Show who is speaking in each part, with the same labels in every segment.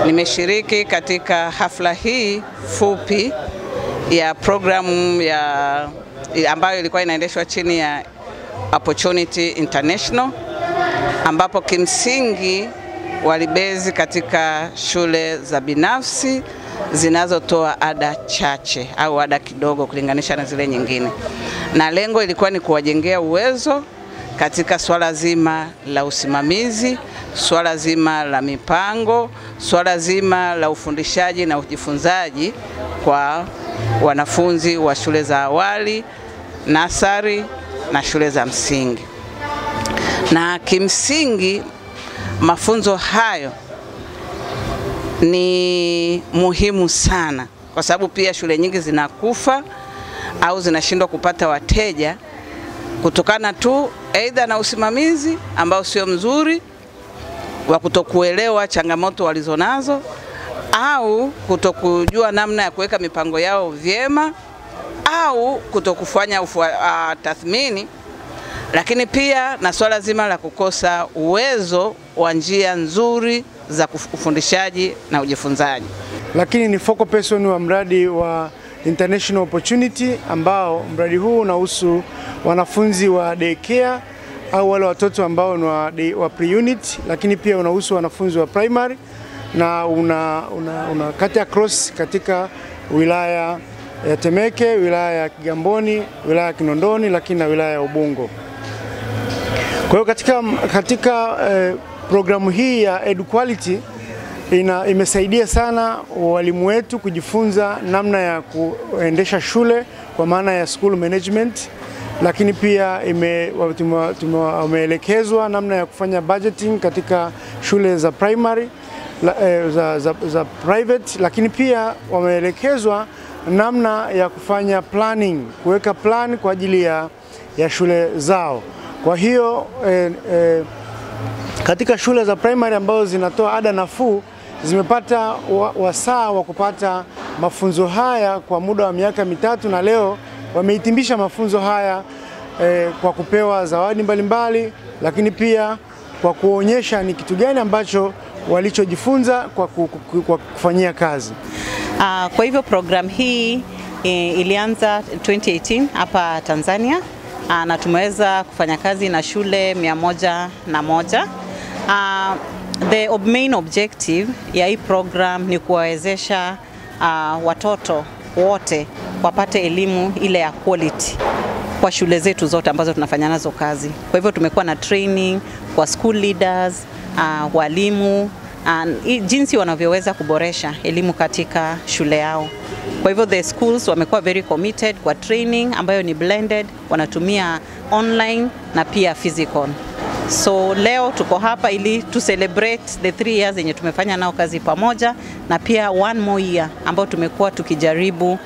Speaker 1: Nimeshiriki katika hafla hii fupi ya programu ambayo ilikuwa inaendeshwa chini ya Opportunity International, ambapo kimsingi walibezi katika shule za binafsi zinazotoa ada chache au ada kidogo kulinganisha na zile nyingine. Na lengo ilikuwa ni kuwajengea uwezo katika swala zima la usimamizi, swala zima la mipango, swala zima la ufundishaji na ujifunzaji kwa wanafunzi wa shule za awali, nasari na shule za msingi. Na kimsingi mafunzo hayo ni muhimu sana kwa sababu pia shule nyingi zinakufa au zinashindwa kupata wateja kutokana tu aidha na usimamizi ambao sio mzuri wa kutokuelewa changamoto walizonazo au kutokujua namna ya kuweka mipango yao vyema au kutokufanya tathmini, lakini pia na swala zima la kukosa uwezo wa njia nzuri za ufundishaji na ujifunzaji.
Speaker 2: Lakini ni focal person wa mradi wa International Opportunity, ambao mradi huu unahusu wanafunzi wa daycare au wale watoto ambao ni wa pre-unit, lakini pia unahusu wanafunzi wa primary na unakata cross katika wilaya ya Temeke, wilaya ya Kigamboni, wilaya ya Kinondoni, lakini na wilaya ya Ubungo. Kwa hiyo katika programu hii ya EduQuality imesaidia sana walimu wetu kujifunza namna ya kuendesha shule kwa maana ya school management, lakini pia wameelekezwa namna ya kufanya budgeting katika shule za primary za private, lakini pia wameelekezwa namna ya kufanya planning, kuweka plan kwa ajili ya shule zao. Kwa hiyo katika shule za primary ambazo zinatoa ada nafuu zimepata wasaa wa kupata mafunzo haya kwa muda wa miaka mitatu, na leo wamehitimisha mafunzo haya kwa kupewa zawadi mbalimbali, lakini pia kwa kuonyesha ni kitu gani ambacho walichojifunza kwa kufanyia kazi.
Speaker 3: Kwa hivyo program hii ilianza 2018 hapa Tanzania, na tumeweza kufanya kazi na shule 101. The main objective ya hii program ni kuwawezesha watoto wote wapate elimu ile ya quality kwa shule zetu zote ambazo tunafanya nazo kazi. Kwa hivyo tumekuwa na training kwa school leaders, walimu, jinsi wanavyoweza kuboresha elimu katika shule yao. Kwa hivyo the schools wamekuwa very committed kwa training ambayo ni blended, wanatumia online na pia physical. So leo tuko hapa ili to celebrate the 3 years yenye tumefanya nao kazi pamoja, na pia 1 more year ambao tumekuwa tukijaribu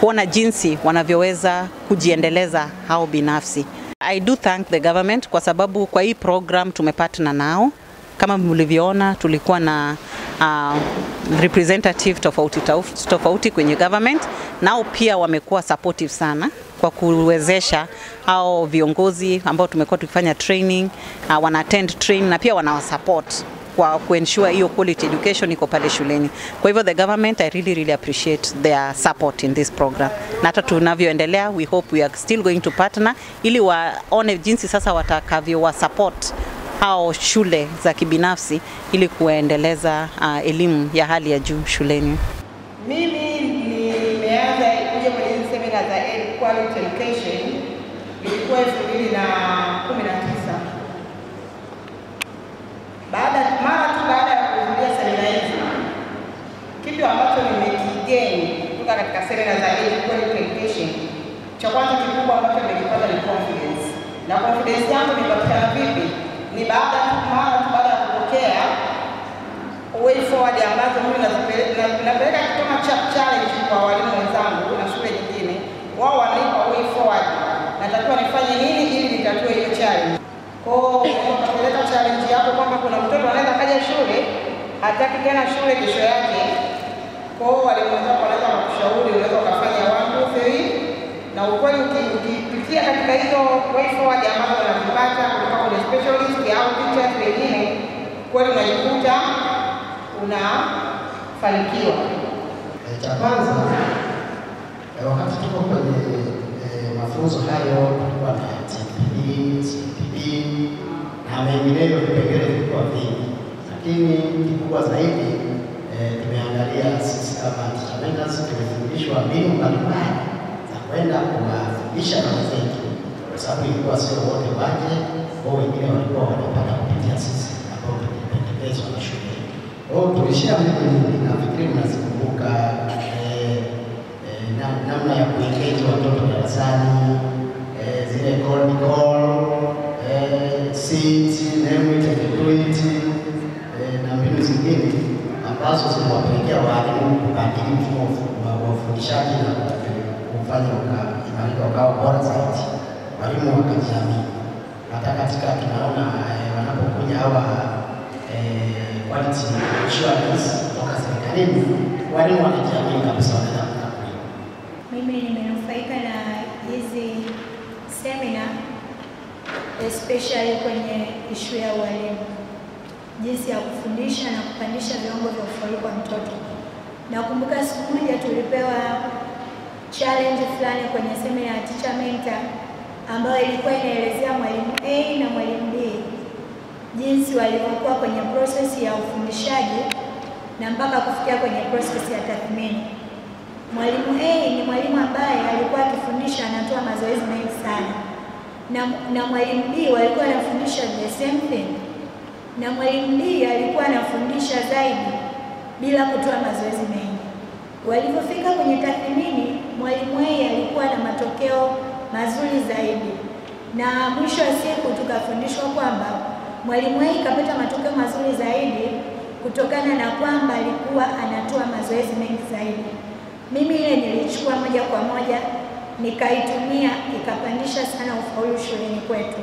Speaker 3: kuona jinsi wanavyoweza kujiendeleza hao binafsi. I do thank the government kwa sababu kwa hii program tumepartner nao. Kama mlivyoona tulikuwa na representative tofauti kwenye government, nao pia wamekuwa supportive sana kwa kuwezesha hao viongozi ambao tumekuwa tukifanya training, wana attend training na pia wanawasupport kwa kuensure hiyo quality education iko pale shuleni. Kwa hivyo the government, I really appreciate their support in this program. Na hata tunavyoendelea, we hope we are still going to partner ili waone jinsi sasa watakavyo wa support hao shule za kibinafsi ili kuendeleza elimu ya hali ya juu shuleni.
Speaker 4: Mimi nimeanza kuja kwenye semina za EduQuality Education ilikuwa 2019. Baada ya kuhudhuria semina hizi, kitu ambacho nimekigeni kutoka katika semina za EduQuality Education, cha kwanza kikubwa ambacho nimekipata ni confidence. Na confidence yangu nipatikana vipi? Ni baada ya kupokea way forward ambazo mimi napeleka kama challenge kwa walimu wenzangu na shule nyingine. Wao wanaipa way forward, natakiwa nifanye nini ili nitatue hiyo challenge. Kwa hiyo unapeleka challenge yako kwamba kuna mtoto anaweza kaja shule hataki tena shule kesho yake. Kwa hiyo walimu wenzako wanaweza kukushauri, unaweza kufanya 1 2 3, na ukweli ukipitia kupitia katika hizo way forward ambazo wanazipata kutoka kwa specialist au teachers wengine, kweli unajikuta unafanikiwa.
Speaker 5: Cha kwanza, wakati tuko kwenye mafunzo hayo tulikuwa na TPD, CPD na mengineyo, vipengele vilikuwa vingi, lakini kikubwa zaidi tumeangalia sisi kama teacher mentors tumefundishwa mbinu mbalimbali za kwenda kuwafundisha na wenzetu, kwa sababu ilikuwa sio wote waje, wao wengine walikuwa wanapata kupitia sisi ambao tulipendekezwa na shule. Tulishia mimi nafikiri mnazikumbuka namna ya kuengage watoto darasani, zile cold call, sit, name it and do it, na mbinu zingine ambazo zinawapelekea walimu kubadili mfumo wa ufundishaji na kufanya ukaimarika ukawa bora zaidi, walimu wakajiamini. Hata katika tunaona wanapokuja hawa quality assurance kutoka serikalini, walimu wanajiamini kabisa, wanaenda kukabili.
Speaker 6: Mimi nimenufaika na hizi seminar especially kwenye issue ya walimu, jinsi ya kufundisha na kupandisha viwango vya ufaulu kwa mtoto. Nakumbuka siku moja tulipewa challenge fulani kwenye seminar ya teacher mentor ambayo ilikuwa inaelezea mwalimu A na mwalimu B jinsi walivyokuwa kwenye process ya ufundishaji na mpaka kufikia kwenye process ya tathmini. Mwalimu A ni mwalimu ambaye alikuwa akifundisha anatoa mazoezi mengi sana, na mwalimu B walikuwa anafundisha the same thing, na mwalimu B alikuwa anafundisha zaidi bila kutoa mazoezi mengi. Walipofika kwenye tathmini, mwalimu A alikuwa na matokeo mazuri zaidi, na mwisho wa siku tukafundishwa kwamba mwalimu A kapata matokeo mazuri zaidi kutokana na kwamba alikuwa anatoa mazoezi mengi zaidi. Mimi ile nilichukua moja kwa moja nikaitumia, ikapandisha sana ufaulu shuleni kwetu.